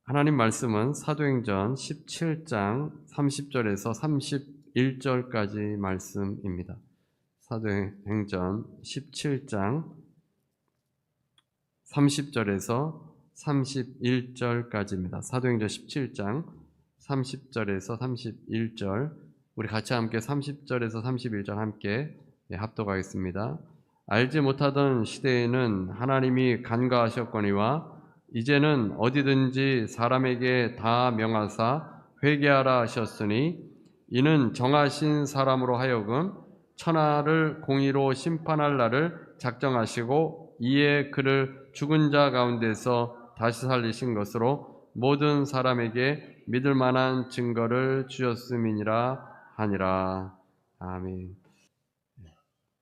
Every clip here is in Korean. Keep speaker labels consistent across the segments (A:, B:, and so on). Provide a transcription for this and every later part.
A: 하나님 말씀은 사도행전 17장 30절에서 31절까지 말씀입니다. 사도행전 17장 30절에서 31절까지입니다. 사도행전 17장 30절에서 31절, 우리 같이 함께 30절에서 31절 함께 합독하겠습니다. 알지 못하던 시대에는 하나님이 간과하셨거니와 이제는 어디든지 사람에게 다 명하사 회개하라 하셨으니 이는 정하신 사람으로 하여금 천하를 공의로 심판할 날을 작정하시고 이에 그를 죽은 자 가운데서 다시 살리신 것으로 모든 사람에게 믿을 만한 증거를 주셨음이니라 하니라. 아멘.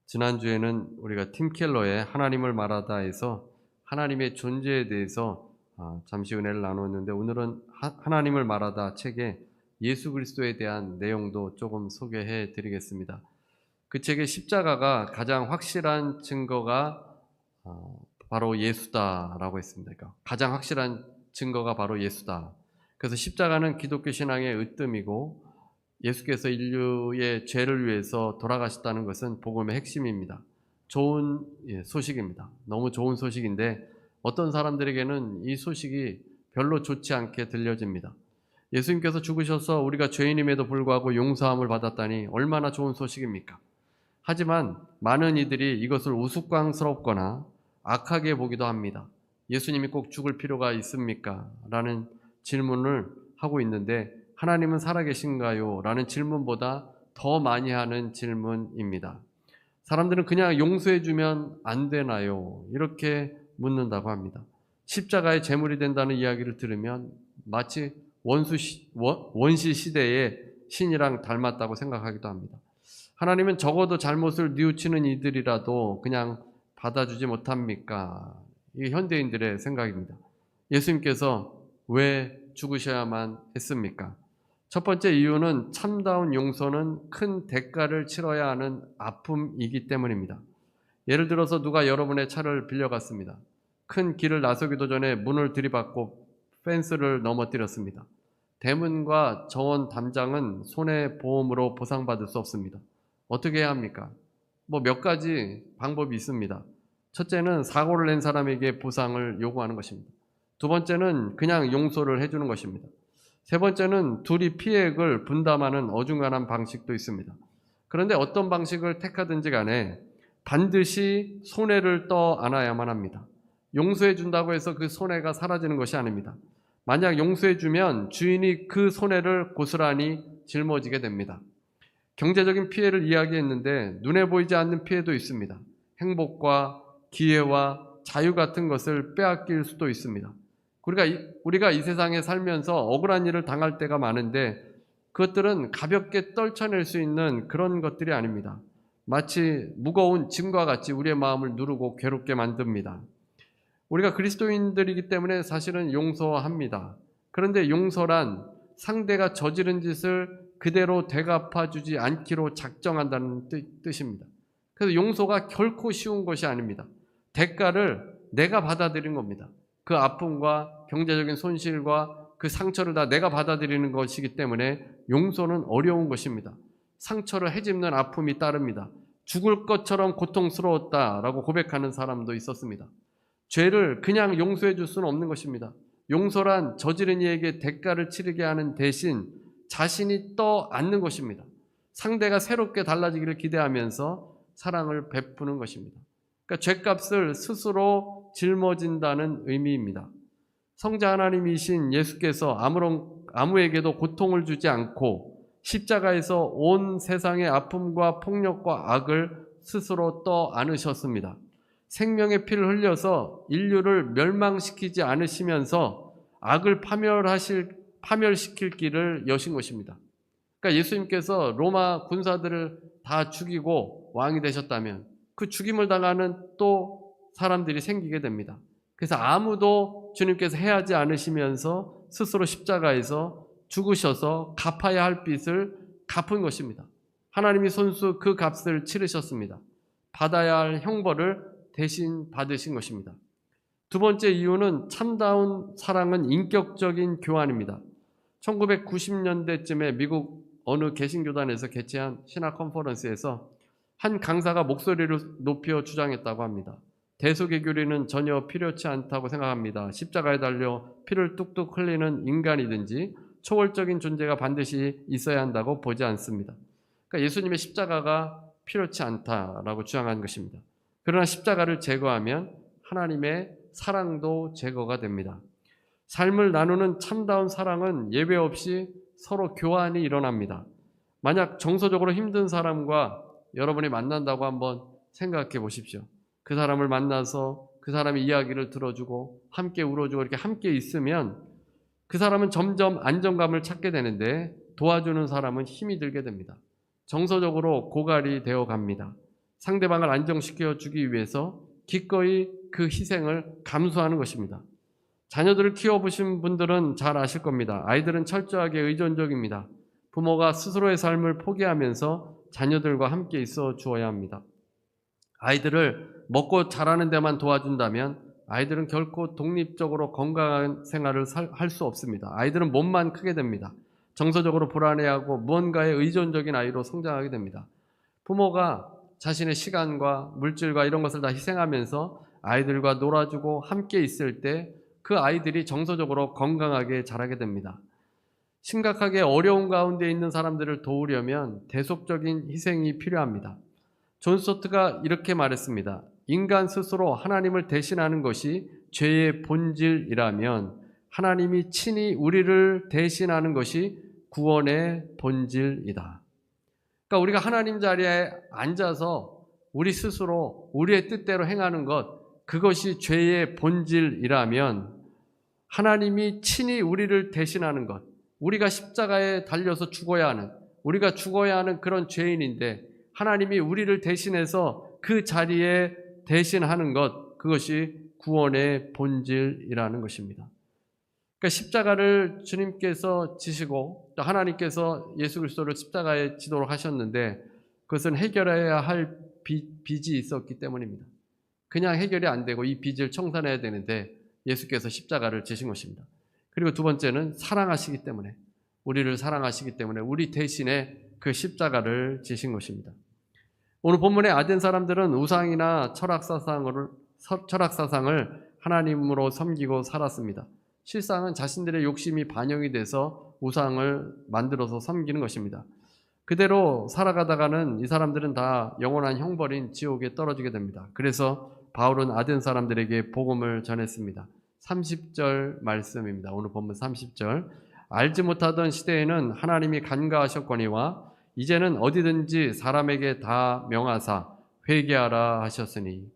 A: 지난주에는 우리가 팀 켈러의 하나님을 말하다에서 하나님의 존재에 대해서 잠시 은혜를 나누었는데, 오늘은 하나님을 말하다 책에 예수 그리스도에 대한 내용도 조금 소개해 드리겠습니다. 그 책의 십자가가 가장 확실한 증거가 바로 예수다라고 했습니다. 그러니까 가장 확실한 증거가 바로 예수다. 그래서 십자가는 기독교 신앙의 으뜸이고 예수께서 인류의 죄를 위해서 돌아가셨다는 것은 복음의 핵심입니다. 좋은 소식입니다. 너무 좋은 소식인데 어떤 사람들에게는 이 소식이 별로 좋지 않게 들려집니다. 예수님께서 죽으셔서 우리가 죄인임에도 불구하고 용서함을 받았다니 얼마나 좋은 소식입니까? 하지만 많은 이들이 이것을 우스꽝스럽거나 악하게 보기도 합니다. 예수님이 꼭 죽을 필요가 있습니까? 라는 질문을 하고 있는데, 하나님은 살아계신가요? 라는 질문보다 더 많이 하는 질문입니다. 사람들은 그냥 용서해주면 안 되나요? 이렇게 묻는다고 합니다. 십자가의 제물이 된다는 이야기를 들으면 마치 원시 시대의 신이랑 닮았다고 생각하기도 합니다. 하나님은 적어도 잘못을 뉘우치는 이들이라도 그냥 받아주지 못합니까? 이게 현대인들의 생각입니다. 예수님께서 왜 죽으셔야만 했습니까? 첫 번째 이유는 참다운 용서는 큰 대가를 치러야 하는 아픔이기 때문입니다. 예를 들어서 누가 여러분의 차를 빌려갔습니다. 큰 길을 나서기도 전에 문을 들이받고 펜스를 넘어뜨렸습니다. 대문과 정원 담장은 손해보험으로 보상받을 수 없습니다. 어떻게 해야 합니까? 몇 가지 방법이 있습니다. 첫째는 사고를 낸 사람에게 보상을 요구하는 것입니다. 두 번째는 그냥 용서를 해주는 것입니다. 세 번째는 둘이 피해액을 분담하는 어중간한 방식도 있습니다. 그런데 어떤 방식을 택하든지 간에 반드시 손해를 떠 안아야만 합니다. 용서해 준다고 해서 그 손해가 사라지는 것이 아닙니다. 만약 용서해 주면 주인이 그 손해를 고스란히 짊어지게 됩니다. 경제적인 피해를 이야기했는데 눈에 보이지 않는 피해도 있습니다. 행복과 기회와 자유 같은 것을 빼앗길 수도 있습니다. 우리가 이 세상에 살면서 억울한 일을 당할 때가 많은데 그것들은 가볍게 떨쳐낼 수 있는 그런 것들이 아닙니다. 마치 무거운 짐과 같이 우리의 마음을 누르고 괴롭게 만듭니다. 우리가 그리스도인들이기 때문에 사실은 용서합니다. 그런데 용서란 상대가 저지른 짓을 그대로 되갚아주지 않기로 작정한다는 뜻입니다. 그래서 용서가 결코 쉬운 것이 아닙니다. 대가를 내가 받아들인 겁니다. 그 아픔과 경제적인 손실과 그 상처를 다 내가 받아들이는 것이기 때문에 용서는 어려운 것입니다. 상처를 헤집는 아픔이 따릅니다. 죽을 것처럼 고통스러웠다라고 고백하는 사람도 있었습니다. 죄를 그냥 용서해 줄 수는 없는 것입니다. 용서란 저지른 이에게 대가를 치르게 하는 대신 자신이 떠안는 것입니다. 상대가 새롭게 달라지기를 기대하면서 사랑을 베푸는 것입니다. 그러니까 죄값을 스스로 짊어진다는 의미입니다. 성자 하나님이신 예수께서 아무에게도 고통을 주지 않고 십자가에서 온 세상의 아픔과 폭력과 악을 스스로 떠안으셨습니다. 생명의 피를 흘려서 인류를 멸망시키지 않으시면서 악을 파멸시킬 길을 여신 것입니다. 그러니까 예수님께서 로마 군사들을 다 죽이고 왕이 되셨다면 그 죽임을 당하는 또 사람들이 생기게 됩니다. 그래서 아무도 주님께서 해하지 않으시면서 스스로 십자가에서 죽으셔서 갚아야 할 빚을 갚은 것입니다. 하나님이 손수 그 값을 치르셨습니다. 받아야 할 형벌을 대신 받으신 것입니다. 두 번째 이유는 참다운 사랑은 인격적인 교환입니다. 1990년대쯤에 미국 어느 개신교단에서 개최한 신학 컨퍼런스에서 한 강사가 목소리를 높여 주장했다고 합니다. 대소개교리는 전혀 필요치 않다고 생각합니다. 십자가에 달려 피를 뚝뚝 흘리는 인간이든지 초월적인 존재가 반드시 있어야 한다고 보지 않습니다. 그러니까 예수님의 십자가가 필요치 않다라고 주장한 것입니다. 그러나 십자가를 제거하면 하나님의 사랑도 제거가 됩니다. 삶을 나누는 참다운 사랑은 예외 없이 서로 교환이 일어납니다. 만약 정서적으로 힘든 사람과 여러분이 만난다고 한번 생각해 보십시오. 그 사람을 만나서 그 사람의 이야기를 들어주고 함께 울어주고 이렇게 함께 있으면 그 사람은 점점 안정감을 찾게 되는데 도와주는 사람은 힘이 들게 됩니다. 정서적으로 고갈이 되어 갑니다. 상대방을 안정시켜 주기 위해서 기꺼이 그 희생을 감수하는 것입니다. 자녀들을 키워보신 분들은 잘 아실 겁니다. 아이들은 철저하게 의존적입니다. 부모가 스스로의 삶을 포기하면서 자녀들과 함께 있어 주어야 합니다. 아이들을 먹고 자라는 데만 도와준다면 아이들은 결코 독립적으로 건강한 생활을 할 수 없습니다. 아이들은 몸만 크게 됩니다. 정서적으로 불안해하고 무언가에 의존적인 아이로 성장하게 됩니다. 부모가 자신의 시간과 물질과 이런 것을 다 희생하면서 아이들과 놀아주고 함께 있을 때 그 아이들이 정서적으로 건강하게 자라게 됩니다. 심각하게 어려운 가운데 있는 사람들을 도우려면 대속적인 희생이 필요합니다. 존 스토트가 이렇게 말했습니다. 인간 스스로 하나님을 대신하는 것이 죄의 본질이라면 하나님이 친히 우리를 대신하는 것이 구원의 본질이다. 그러니까 우리가 하나님 자리에 앉아서 우리 스스로 우리의 뜻대로 행하는 것, 그것이 죄의 본질이라면 하나님이 친히 우리를 대신하는 것, 우리가 십자가에 달려서 죽어야 하는, 우리가 죽어야 하는 그런 죄인인데 하나님이 우리를 대신해서 그 자리에 대신하는 것, 그것이 구원의 본질이라는 것입니다. 그러니까 십자가를 주님께서 지시고 또 하나님께서 예수 그리스도를 십자가에 지도록 하셨는데 그것은 해결해야 할 빚이 있었기 때문입니다. 그냥 해결이 안 되고 이 빚을 청산해야 되는데 예수께서 십자가를 지신 것입니다. 그리고 두 번째는 사랑하시기 때문에, 우리를 사랑하시기 때문에 우리 대신에 그 십자가를 지신 것입니다. 오늘 본문의 아덴 사람들은 우상이나 철학사상을 하나님으로 섬기고 살았습니다. 실상은 자신들의 욕심이 반영이 돼서 우상을 만들어서 섬기는 것입니다. 그대로 살아가다가는 이 사람들은 다 영원한 형벌인 지옥에 떨어지게 됩니다. 그래서 바울은 아덴 사람들에게 복음을 전했습니다. 30절 말씀입니다. 오늘 본문 30절. 알지 못하던 시대에는 하나님이 간과하셨거니와 이제는 어디든지 사람에게 다 명하사 회개하라 하셨으니.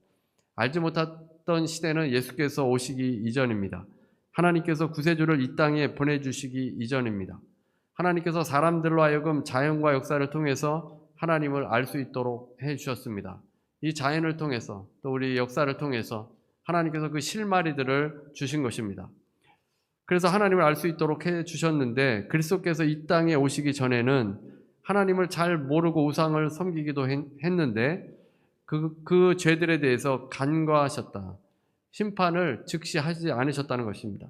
A: 알지 못했던 시대는 예수께서 오시기 이전입니다. 하나님께서 구세주를 이 땅에 보내주시기 이전입니다. 하나님께서 사람들로 하여금 자연과 역사를 통해서 하나님을 알 수 있도록 해주셨습니다. 이 자연을 통해서 또 우리 역사를 통해서 하나님께서 그 실마리들을 주신 것입니다. 그래서 하나님을 알 수 있도록 해주셨는데 그리스도께서 이 땅에 오시기 전에는 하나님을 잘 모르고 우상을 섬기기도 했는데 그 죄들에 대해서 간과하셨다. 심판을 즉시 하지 않으셨다는 것입니다.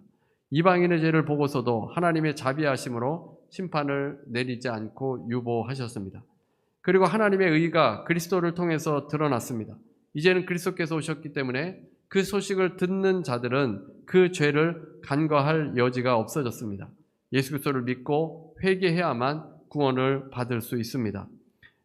A: 이방인의 죄를 보고서도 하나님의 자비하심으로 심판을 내리지 않고 유보하셨습니다. 그리고 하나님의 의가 그리스도를 통해서 드러났습니다. 이제는 그리스도께서 오셨기 때문에 그 소식을 듣는 자들은 그 죄를 간과할 여지가 없어졌습니다. 예수 그리스도를 믿고 회개해야만 구원을 받을 수 있습니다.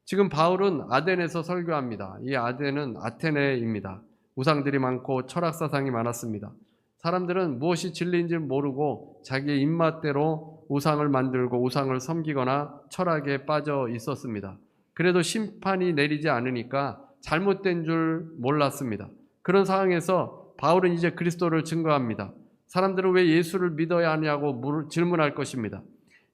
A: 지금 바울은 아덴에서 설교합니다. 이 아덴은 아테네입니다. 우상들이 많고 철학사상이 많았습니다. 사람들은 무엇이 진리인지 모르고 자기의 입맛대로 우상을 만들고 우상을 섬기거나 철학에 빠져 있었습니다. 그래도 심판이 내리지 않으니까 잘못된 줄 몰랐습니다. 그런 상황에서 바울은 이제 그리스도를 증거합니다. 사람들은 왜 예수를 믿어야 하냐고 질문할 것입니다.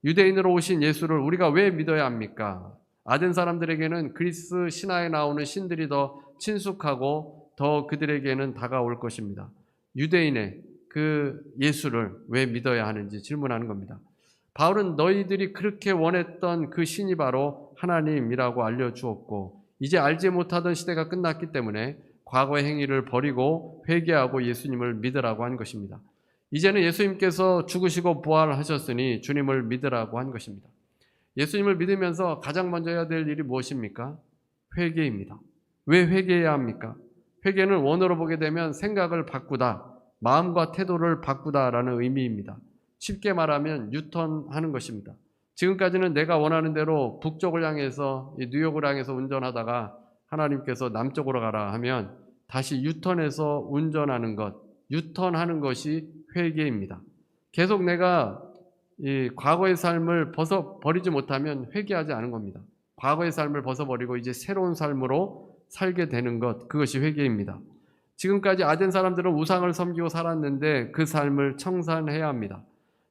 A: 유대인으로 오신 예수를 우리가 왜 믿어야 합니까? 아덴 사람들에게는 그리스 신화에 나오는 신들이 더 친숙하고 더 그들에게는 다가올 것입니다. 유대인의 그 예수를 왜 믿어야 하는지 질문하는 겁니다. 바울은 너희들이 그렇게 원했던 그 신이 바로 하나님이라고 알려주었고 이제 알지 못하던 시대가 끝났기 때문에 과거의 행위를 버리고 회개하고 예수님을 믿으라고 한 것입니다. 이제는 예수님께서 죽으시고 부활하셨으니 주님을 믿으라고 한 것입니다. 예수님을 믿으면서 가장 먼저 해야 될 일이 무엇입니까? 회개입니다. 왜 회개해야 합니까? 회개는 원어로 보게 되면 생각을 바꾸다, 마음과 태도를 바꾸다라는 의미입니다. 쉽게 말하면 유턴하는 것입니다. 지금까지는 내가 원하는 대로 북쪽을 향해서 뉴욕을 향해서 운전하다가 하나님께서 남쪽으로 가라 하면 다시 유턴해서 운전하는 것, 유턴하는 것이 회개입니다. 계속 내가 이 과거의 삶을 벗어버리지 못하면 회개하지 않은 겁니다. 과거의 삶을 벗어버리고 이제 새로운 삶으로 살게 되는 것, 그것이 회개입니다. 지금까지 아덴 사람들은 우상을 섬기고 살았는데 그 삶을 청산해야 합니다.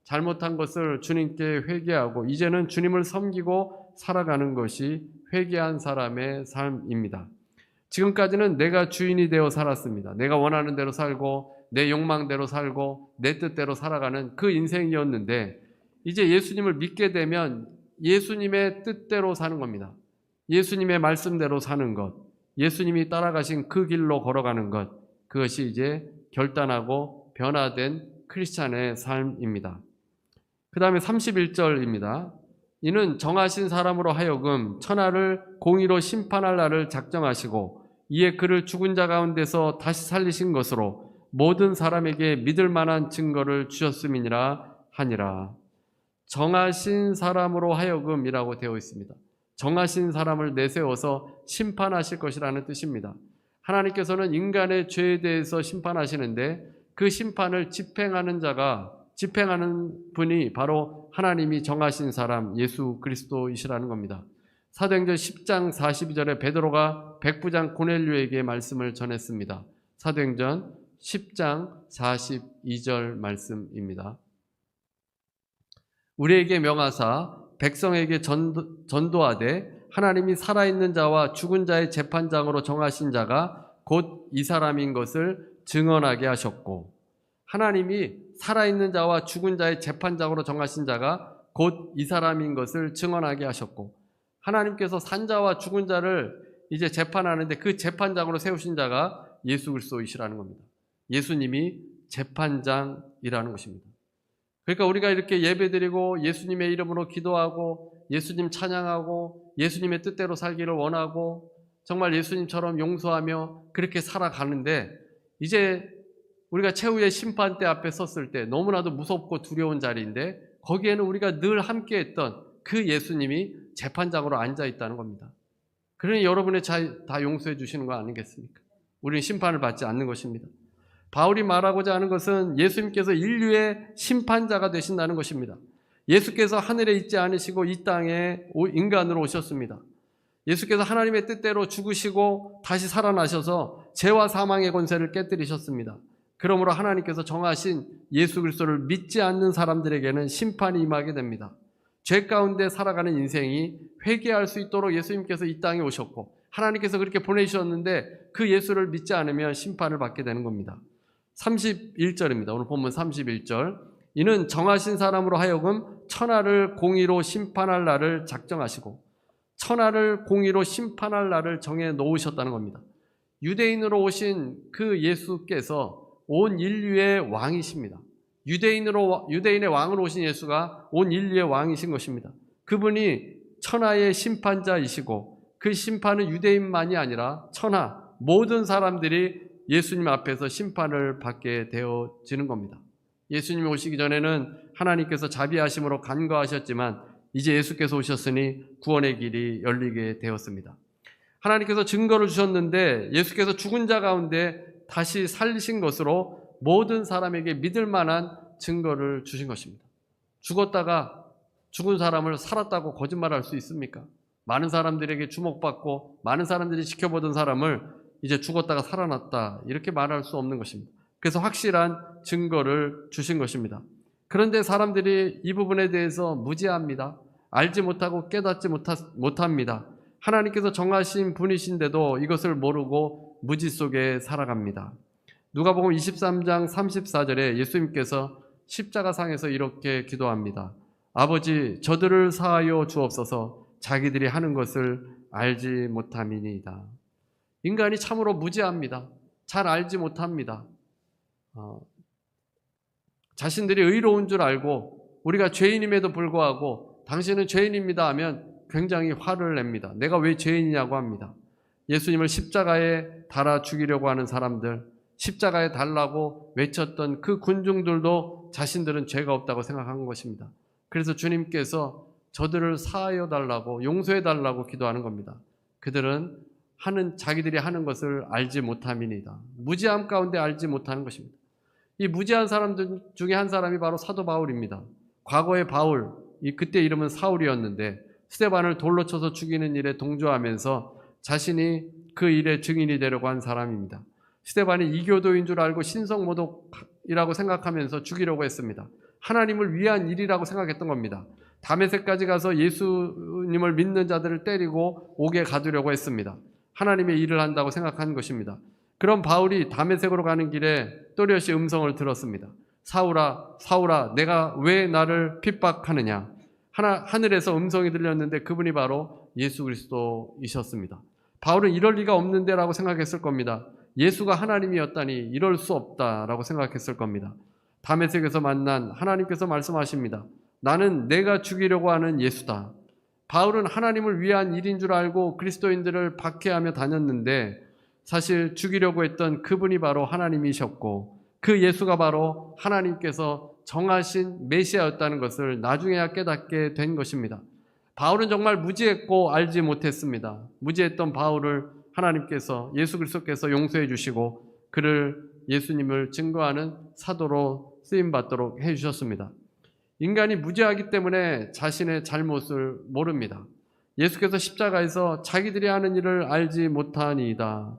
A: 잘못한 것을 주님께 회개하고 이제는 주님을 섬기고 살아가는 것이 회개한 사람의 삶입니다. 지금까지는 내가 주인이 되어 살았습니다. 내가 원하는 대로 살고 내 욕망대로 살고 내 뜻대로 살아가는 그 인생이었는데 이제 예수님을 믿게 되면 예수님의 뜻대로 사는 겁니다. 예수님의 말씀대로 사는 것, 예수님이 따라가신 그 길로 걸어가는 것, 그것이 이제 결단하고 변화된 크리스찬의 삶입니다. 그 다음에 31절입니다. 이는 정하신 사람으로 하여금 천하를 공의로 심판할 날을 작정하시고 이에 그를 죽은 자 가운데서 다시 살리신 것으로 모든 사람에게 믿을 만한 증거를 주셨음이니라 하니라. 정하신 사람으로 하여금이라고 되어 있습니다. 정하신 사람을 내세워서 심판하실 것이라는 뜻입니다. 하나님께서는 인간의 죄에 대해서 심판하시는데 그 심판을 집행하는 분이 바로 하나님이 정하신 사람 예수 그리스도이시라는 겁니다. 사도행전 10장 42절에 베드로가 백부장 고넬료에게 말씀을 전했습니다. 사도행전 10장 42절 말씀입니다. 우리에게 명하사 백성에게 전도하되 하나님이 살아있는 자와 죽은 자의 재판장으로 정하신 자가 곧 이 사람인 것을 증언하게 하셨고, 하나님이 살아있는 자와 죽은 자의 재판장으로 정하신 자가 곧 이 사람인 것을 증언하게 하셨고, 하나님께서 산 자와 죽은 자를 이제 재판하는데 그 재판장으로 세우신 자가 예수 그리스도이시라는 겁니다. 예수님이 재판장이라는 것입니다. 그러니까 우리가 이렇게 예배드리고 예수님의 이름으로 기도하고 예수님 찬양하고 예수님의 뜻대로 살기를 원하고 정말 예수님처럼 용서하며 그렇게 살아가는데 이제 우리가 최후의 심판대 앞에 섰을 때 너무나도 무섭고 두려운 자리인데 거기에는 우리가 늘 함께했던 그 예수님이 재판장으로 앉아 있다는 겁니다. 그러니 여러분의 죄 다 용서해 주시는 거 아니겠습니까? 우리는 심판을 받지 않는 것입니다. 바울이 말하고자 하는 것은 예수님께서 인류의 심판자가 되신다는 것입니다. 예수께서 하늘에 있지 않으시고 이 땅에 인간으로 오셨습니다. 예수께서 하나님의 뜻대로 죽으시고 다시 살아나셔서 죄와 사망의 권세를 깨뜨리셨습니다. 그러므로 하나님께서 정하신 예수 그리스도를 믿지 않는 사람들에게는 심판이 임하게 됩니다. 죄 가운데 살아가는 인생이 회개할 수 있도록 예수님께서 이 땅에 오셨고 하나님께서 그렇게 보내주셨는데 그 예수를 믿지 않으면 심판을 받게 되는 겁니다. 31절입니다. 오늘 본문 31절. 이는 정하신 사람으로 하여금 천하를 공의로 심판할 날을 작정하시고, 천하를 공의로 심판할 날을 정해 놓으셨다는 겁니다. 유대인으로 오신 그 예수께서 온 인류의 왕이십니다. 유대인의 왕으로 오신 예수가 온 인류의 왕이신 것입니다. 그분이 천하의 심판자이시고 그 심판은 유대인만이 아니라 천하 모든 사람들이 예수님 앞에서 심판을 받게 되어지는 겁니다. 예수님이 오시기 전에는 하나님께서 자비하심으로 간과하셨지만 이제 예수께서 오셨으니 구원의 길이 열리게 되었습니다. 하나님께서 증거를 주셨는데 예수께서 죽은 자 가운데 다시 살리신 것으로 모든 사람에게 믿을 만한 증거를 주신 것입니다. 죽었다가 죽은 사람을 살았다고 거짓말할 수 있습니까? 많은 사람들에게 주목받고 많은 사람들이 지켜보던 사람을 이제 죽었다가 살아났다 이렇게 말할 수 없는 것입니다. 그래서 확실한 증거를 주신 것입니다. 그런데 사람들이 이 부분에 대해서 무지합니다. 알지 못하고 깨닫지 못합니다. 하나님께서 정하신 분이신데도 이것을 모르고 무지 속에 살아갑니다. 누가복음 23장 34절에 예수님께서 십자가상에서 이렇게 기도합니다. 아버지, 저들을 사하여 주옵소서. 자기들이 하는 것을 알지 못함이니이다. 인간이 참으로 무지합니다. 잘 알지 못합니다. 자신들이 의로운 줄 알고 우리가 죄인임에도 불구하고 당신은 죄인입니다 하면 굉장히 화를 냅니다. 내가 왜 죄인이냐고 합니다. 예수님을 십자가에 달아 죽이려고 하는 사람들, 십자가에 달라고 외쳤던 그 군중들도 자신들은 죄가 없다고 생각한 것입니다. 그래서 주님께서 저들을 사하여 달라고, 용서해 달라고 기도하는 겁니다. 그들은 자기들이 하는 것을 알지 못함이니다. 무지함 가운데 알지 못하는 것입니다. 이 무지한 사람들 중에 한 사람이 바로 사도 바울입니다. 과거의 바울, 그때 이름은 사울이었는데 스데반을 돌로 쳐서 죽이는 일에 동조하면서 자신이 그 일의 증인이 되려고 한 사람입니다. 스데반이 이교도인 줄 알고 신성모독이라고 생각하면서 죽이려고 했습니다. 하나님을 위한 일이라고 생각했던 겁니다. 다메섹까지 가서 예수님을 믿는 자들을 때리고 옥에 가두려고 했습니다. 하나님의 일을 한다고 생각한 것입니다. 그런 바울이 다메섹으로 가는 길에 또렷이 음성을 들었습니다. 사울아, 사울아, 내가 왜 나를 핍박하느냐? 하늘에서 음성이 들렸는데 그분이 바로 예수 그리스도이셨습니다. 바울은 이럴 리가 없는데 라고 생각했을 겁니다. 예수가 하나님이었다니 이럴 수 없다라고 생각했을 겁니다. 다메섹에서 만난 하나님께서 말씀하십니다. 나는 내가 죽이려고 하는 예수다. 바울은 하나님을 위한 일인 줄 알고 그리스도인들을 박해하며 다녔는데 사실 죽이려고 했던 그분이 바로 하나님이셨고 그 예수가 바로 하나님께서 정하신 메시아였다는 것을 나중에야 깨닫게 된 것입니다. 바울은 정말 무지했고 알지 못했습니다. 무지했던 바울을 하나님께서, 예수 그리스도께서 용서해 주시고 그를 예수님을 증거하는 사도로 쓰임받도록 해주셨습니다. 인간이 무지하기 때문에 자신의 잘못을 모릅니다. 예수께서 십자가에서 자기들이 하는 일을 알지 못하니이다.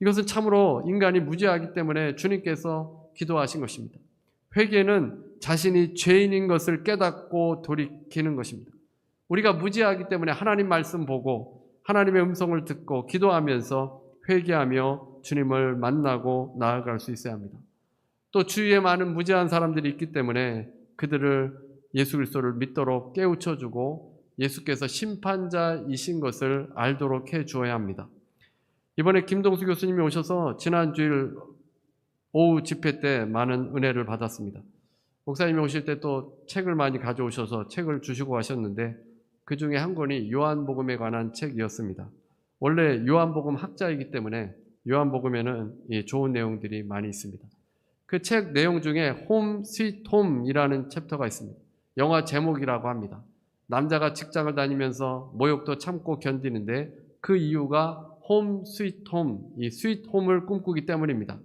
A: 이것은 참으로 인간이 무지하기 때문에 주님께서 기도하신 것입니다. 회개는 자신이 죄인인 것을 깨닫고 돌이키는 것입니다. 우리가 무지하기 때문에 하나님 말씀 보고 하나님의 음성을 듣고 기도하면서 회개하며 주님을 만나고 나아갈 수 있어야 합니다. 또 주위에 많은 무지한 사람들이 있기 때문에 그들을 예수 그리스도를 믿도록 깨우쳐주고 예수께서 심판자이신 것을 알도록 해주어야 합니다. 이번에 김동수 교수님이 오셔서 지난 주일 오후 집회 때 많은 은혜를 받았습니다. 목사님이 오실 때 또 책을 많이 가져오셔서 책을 주시고 가셨는데 그 중에 한 권이 요한복음에 관한 책이었습니다. 원래 요한복음 학자이기 때문에 요한복음에는 좋은 내용들이 많이 있습니다. 그 책 내용 중에 홈 스위트 홈이라는 챕터가 있습니다. 영화 제목이라고 합니다. 남자가 직장을 다니면서 모욕도 참고 견디는데 그 이유가 홈 스위트 홈, 이 스위트 홈을 꿈꾸기 때문입니다.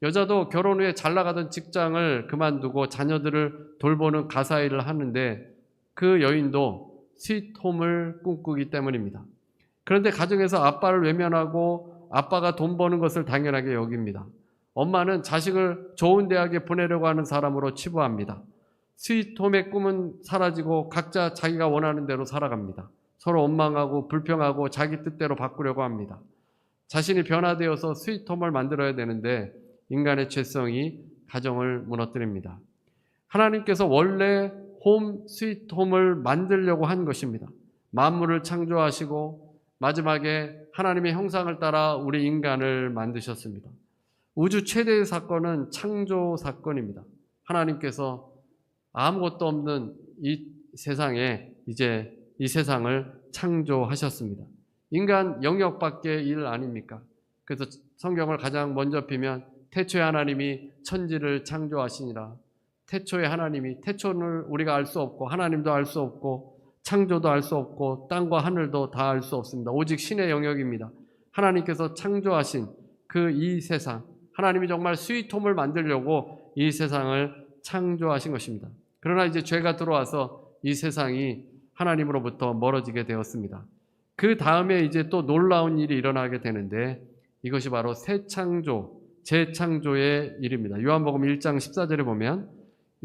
A: 여자도 결혼 후에 잘 나가던 직장을 그만두고 자녀들을 돌보는 가사 일을 하는데 그 여인도 스위트 홈을 꿈꾸기 때문입니다. 그런데 가정에서 아빠를 외면하고 아빠가 돈 버는 것을 당연하게 여깁니다. 엄마는 자식을 좋은 대학에 보내려고 하는 사람으로 치부합니다. 스위트홈의 꿈은 사라지고 각자 자기가 원하는 대로 살아갑니다. 서로 원망하고 불평하고 자기 뜻대로 바꾸려고 합니다. 자신이 변화되어서 스위트홈을 만들어야 되는데 인간의 죄성이 가정을 무너뜨립니다. 하나님께서 원래 홈 스위트홈을 만들려고 한 것입니다. 만물을 창조하시고 마지막에 하나님의 형상을 따라 우리 인간을 만드셨습니다. 우주 최대의 사건은 창조 사건입니다. 하나님께서 아무것도 없는 이 세상에 이제 이 세상을 창조하셨습니다. 인간 영역밖의 일 아닙니까? 그래서 성경을 가장 먼저 피면 태초에 하나님이 천지를 창조하시니라. 태초에 하나님이, 태초를 우리가 알 수 없고 하나님도 알 수 없고 창조도 알 수 없고 땅과 하늘도 다 알 수 없습니다. 오직 신의 영역입니다. 하나님께서 창조하신 그 이 세상, 하나님이 정말 스위트홈을 만들려고 이 세상을 창조하신 것입니다. 그러나 이제 죄가 들어와서 이 세상이 하나님으로부터 멀어지게 되었습니다. 그 다음에 이제 또 놀라운 일이 일어나게 되는데 이것이 바로 새 창조, 재창조의 일입니다. 요한복음 1장 14절에 보면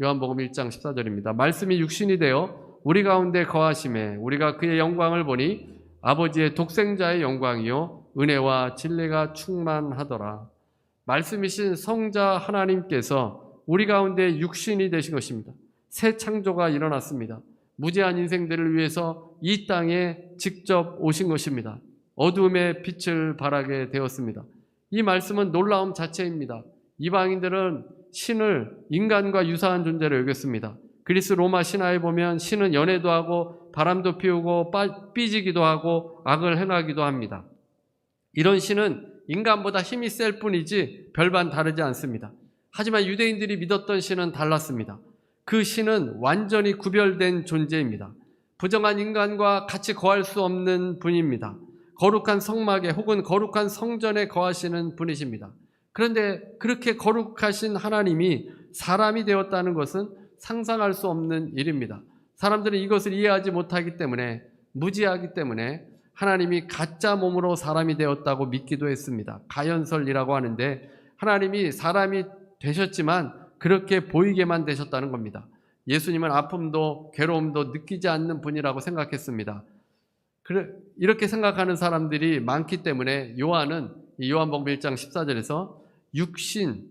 A: 요한복음 1장 14절입니다. 말씀이 육신이 되어 우리 가운데 거하심에 우리가 그의 영광을 보니 아버지의 독생자의 영광이요 은혜와 진리가 충만하더라. 말씀이신 성자 하나님께서 우리 가운데 육신이 되신 것입니다. 새 창조가 일어났습니다. 무죄한 인생들을 위해서 이 땅에 직접 오신 것입니다. 어둠의 빛을 발하게 되었습니다. 이 말씀은 놀라움 자체입니다. 이방인들은 신을 인간과 유사한 존재로 여겼습니다. 그리스 로마 신화에 보면 신은 연애도 하고 바람도 피우고 삐지기도 하고 악을 행하기도 합니다. 이런 신은 인간보다 힘이 셀 뿐이지 별반 다르지 않습니다. 하지만 유대인들이 믿었던 신은 달랐습니다. 그 신은 완전히 구별된 존재입니다. 부정한 인간과 같이 거할 수 없는 분입니다. 거룩한 성막에 혹은 거룩한 성전에 거하시는 분이십니다. 그런데 그렇게 거룩하신 하나님이 사람이 되었다는 것은 상상할 수 없는 일입니다. 사람들은 이것을 이해하지 못하기 때문에, 무지하기 때문에 하나님이 가짜 몸으로 사람이 되었다고 믿기도 했습니다. 가연설이라고 하는데, 하나님이 사람이 되셨지만 그렇게 보이게만 되셨다는 겁니다. 예수님은 아픔도 괴로움도 느끼지 않는 분이라고 생각했습니다. 이렇게 생각하는 사람들이 많기 때문에 요한은 요한복음 1장 14절에서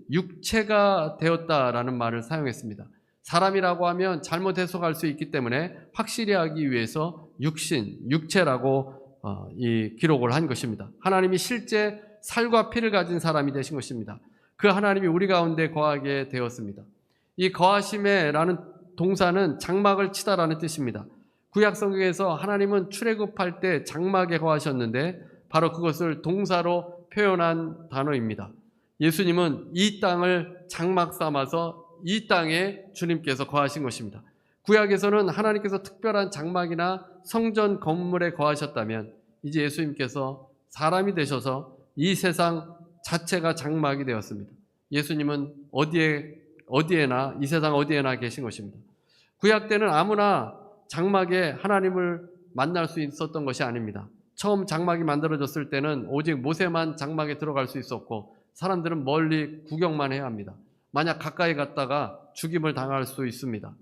A: 육체가 되었다라는 말을 사용했습니다. 사람이라고 하면 잘못 해석할 수 있기 때문에 확실히 하기 위해서 육체라고 이 기록을 한 것입니다. 하나님이 실제 살과 피를 가진 사람이 되신 것입니다. 그 하나님이 우리 가운데 거하게 되었습니다. 이 거하심에라는 동사는 장막을 치다라는 뜻입니다. 구약 성경에서 하나님은 출애굽할 때 장막에 거하셨는데 바로 그것을 동사로 표현한 단어입니다. 예수님은 이 땅을 장막 삼아서 이 땅에 주님께서 거하신 것입니다. 구약에서는 하나님께서 특별한 장막이나 성전 건물에 거하셨다면 이제 예수님께서 사람이 되셔서 이 세상 자체가 장막이 되었습니다. 예수님은 어디에나 이 세상 어디에나 계신 것입니다. 구약 때는 아무나 장막에 하나님을 만날 수 있었던 것이 아닙니다. 처음 장막이 만들어졌을 때는 오직 모세만 장막에 들어갈 수 있었고 사람들은 멀리 구경만 해야 합니다. 만약 가까이 갔다가 죽임을 당할 수 있습니다.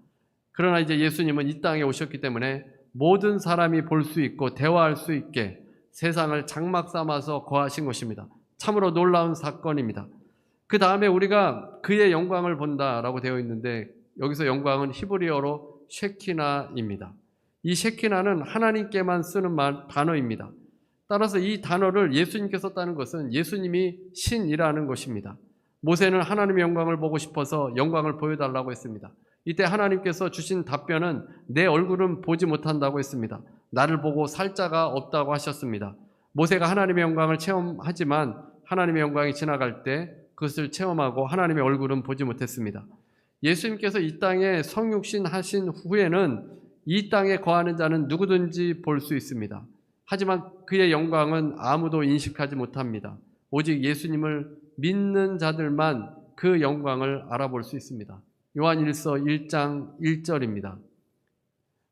A: 그러나 이제 예수님은 이 땅에 오셨기 때문에 모든 사람이 볼 수 있고 대화할 수 있게 세상을 장막 삼아서 거하신 것입니다. 참으로 놀라운 사건입니다. 그 다음에 우리가 그의 영광을 본다라고 되어 있는데 여기서 영광은 히브리어로 쉐키나입니다. 이 쉐키나는 하나님께만 쓰는 단어입니다. 따라서 이 단어를 예수님께 썼다는 것은 예수님이 신이라는 것입니다. 모세는 하나님의 영광을 보고 싶어서 영광을 보여달라고 했습니다. 이때 하나님께서 주신 답변은 내 얼굴은 보지 못한다고 했습니다. 나를 보고 살 자가 없다고 하셨습니다. 모세가 하나님의 영광을 체험하지만 하나님의 영광이 지나갈 때 그것을 체험하고 하나님의 얼굴은 보지 못했습니다. 예수님께서 이 땅에 성육신 하신 후에는 이 땅에 거하는 자는 누구든지 볼 수 있습니다. 하지만 그의 영광은 아무도 인식하지 못합니다. 오직 예수님을 믿는 자들만 그 영광을 알아볼 수 있습니다. 요한일서 1장 1절입니다.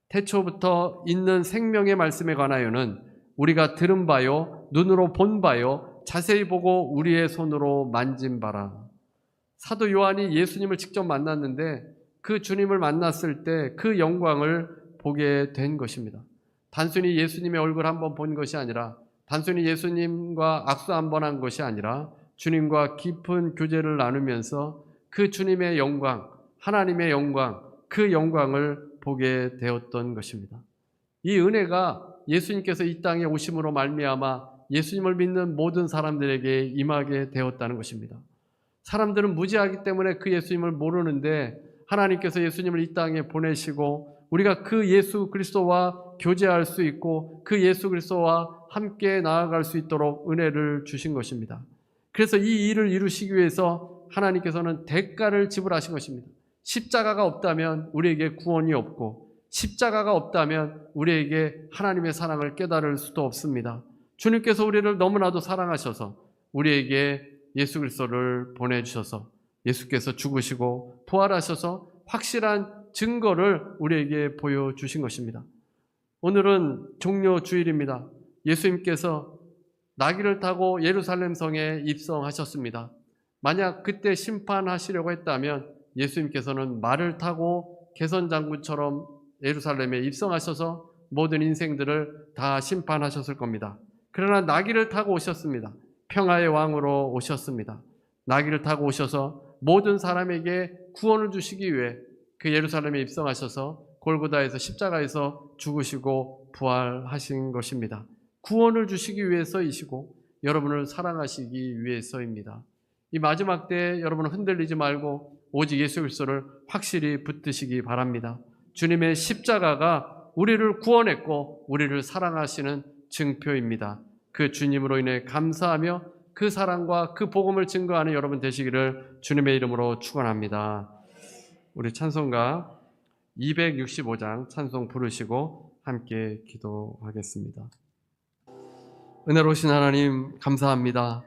A: 태초부터 있는 생명의 말씀에 관하여는 우리가 들은 바요 눈으로 본 바요 자세히 보고 우리의 손으로 만진 바라. 사도 요한이 예수님을 직접 만났는데 그 주님을 만났을 때 그 영광을 보게 된 것입니다. 단순히 예수님의 얼굴 한번 본 것이 아니라 단순히 예수님과 악수 한번 한 것이 아니라 주님과 깊은 교제를 나누면서 그 주님의 영광, 하나님의 영광, 그 영광을 보게 되었던 것입니다. 이 은혜가 예수님께서 이 땅에 오심으로 말미암아 예수님을 믿는 모든 사람들에게 임하게 되었다는 것입니다. 사람들은 무지하기 때문에 그 예수님을 모르는데 하나님께서 예수님을 이 땅에 보내시고 우리가 그 예수 그리스도와 교제할 수 있고 그 예수 그리스도와 함께 나아갈 수 있도록 은혜를 주신 것입니다. 그래서 이 일을 이루시기 위해서 하나님께서는 대가를 지불하신 것입니다. 십자가가 없다면 우리에게 구원이 없고 십자가가 없다면 우리에게 하나님의 사랑을 깨달을 수도 없습니다. 주님께서 우리를 너무나도 사랑하셔서 우리에게 예수 그리스도를 보내주셔서 예수께서 죽으시고 부활하셔서 확실한 증거를 우리에게 보여주신 것입니다. 오늘은 종려 주일입니다. 예수님께서 나귀를 타고 예루살렘 성에 입성하셨습니다. 만약 그때 심판하시려고 했다면 예수님께서는 말을 타고 개선장군처럼 예루살렘에 입성하셔서 모든 인생들을 다 심판하셨을 겁니다. 그러나 나귀를 타고 오셨습니다. 평화의 왕으로 오셨습니다. 나귀를 타고 오셔서 모든 사람에게 구원을 주시기 위해 그 예루살렘에 입성하셔서 골고다에서 십자가에서 죽으시고 부활하신 것입니다. 구원을 주시기 위해서이시고 여러분을 사랑하시기 위해서입니다. 이 마지막 때에 여러분은 흔들리지 말고 오직 예수 그리스도를 확실히 붙드시기 바랍니다. 주님의 십자가가 우리를 구원했고 우리를 사랑하시는 증표입니다. 그 주님으로 인해 감사하며 그 사랑과 그 복음을 증거하는 여러분 되시기를 주님의 이름으로 축원합니다. 우리 찬송가 265장 찬송 부르시고 함께 기도하겠습니다. 은혜로우신 하나님 감사합니다.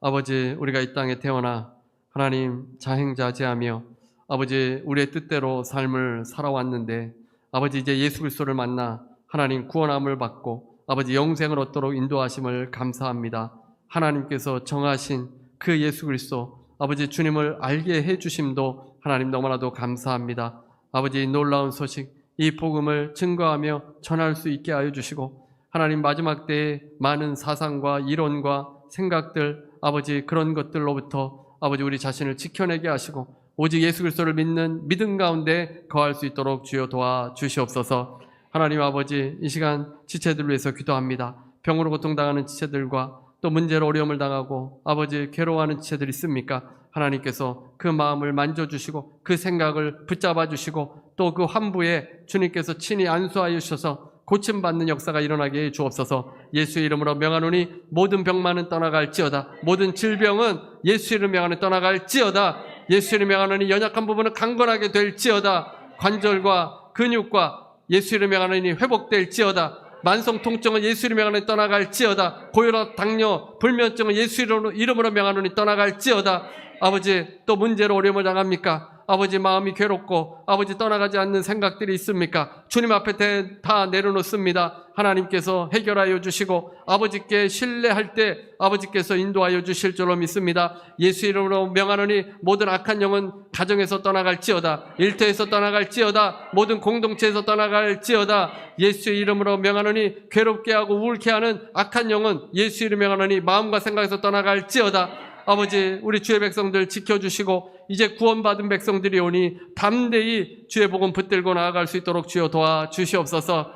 A: 아버지, 우리가 이 땅에 태어나 하나님 자행자제하며 아버지 우리의 뜻대로 삶을 살아왔는데 아버지 이제 예수 그리스도를 만나 하나님 구원함을 받고 아버지 영생을 얻도록 인도하심을 감사합니다. 하나님께서 정하신 그 예수 그리스도 아버지 주님을 알게 해주심도 하나님 너무나도 감사합니다. 아버지 놀라운 소식 이 복음을 증거하며 전할 수 있게 하여 주시고 하나님 마지막 때에 많은 사상과 이론과 생각들 아버지 그런 것들로부터 아버지 우리 자신을 지켜내게 하시고 오직 예수 그리스도를 믿는 믿음 가운데 거할 수 있도록 주여 도와주시옵소서. 하나님 아버지 이 시간 지체들을 위해서 기도합니다. 병으로 고통당하는 지체들과 또 문제로 어려움을 당하고 아버지 괴로워하는 지체들이 있습니까? 하나님께서 그 마음을 만져주시고 그 생각을 붙잡아 주시고 또 그 환부에 주님께서 친히 안수하여 주셔서 고침받는 역사가 일어나게 해 주옵소서. 예수의 이름으로 명하노니 모든 병만은 떠나갈지어다. 모든 질병은 예수의 이름 명하노니 떠나갈지어다. 예수의 이름 명하노니 연약한 부분은 강건하게 될지어다. 관절과 근육과 예수의 이름 명하노니 회복될지어다. 만성 통증은 예수의 이름 명하노니 떠나갈지어다. 고혈압, 당뇨, 불면증은 예수의 이름으로 명하노니 떠나갈지어다. 아버지 또 문제로 어려움을 당합니까? 아버지 마음이 괴롭고 아버지 떠나가지 않는 생각들이 있습니까? 주님 앞에 다 내려놓습니다. 하나님께서 해결하여 주시고 아버지께 신뢰할 때 아버지께서 인도하여 주실 줄로 믿습니다. 예수 이름으로 명하노니 모든 악한 영은 가정에서 떠나갈지어다. 일터에서 떠나갈지어다. 모든 공동체에서 떠나갈지어다. 예수의 이름으로 명하노니 괴롭게 하고 우울케 하는 악한 영은 예수 이름으로 명하노니 마음과 생각에서 떠나갈지어다. 아버지 우리 주의 백성들 지켜주시고 이제 구원받은 백성들이 오니 담대히 주의 복음 붙들고 나아갈 수 있도록 주여 도와주시옵소서.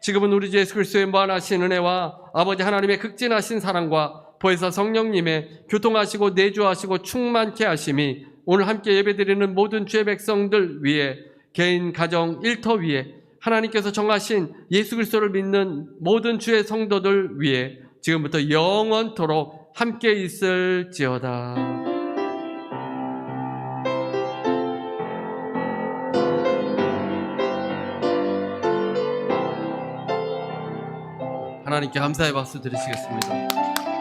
A: 지금은 우리 주 예수 그리스도의 무한하신 은혜와 아버지 하나님의 극진하신 사랑과 보혜사 성령님의 교통하시고 내주하시고 충만케 하심이 오늘 함께 예배드리는 모든 주의 백성들 위에 개인 가정 일터 위에 하나님께서 정하신 예수 그리스도를 믿는 모든 주의 성도들 위에 지금부터 영원토록 함께 있을지어다. 하나님께 감사의 박수 드리시겠습니다.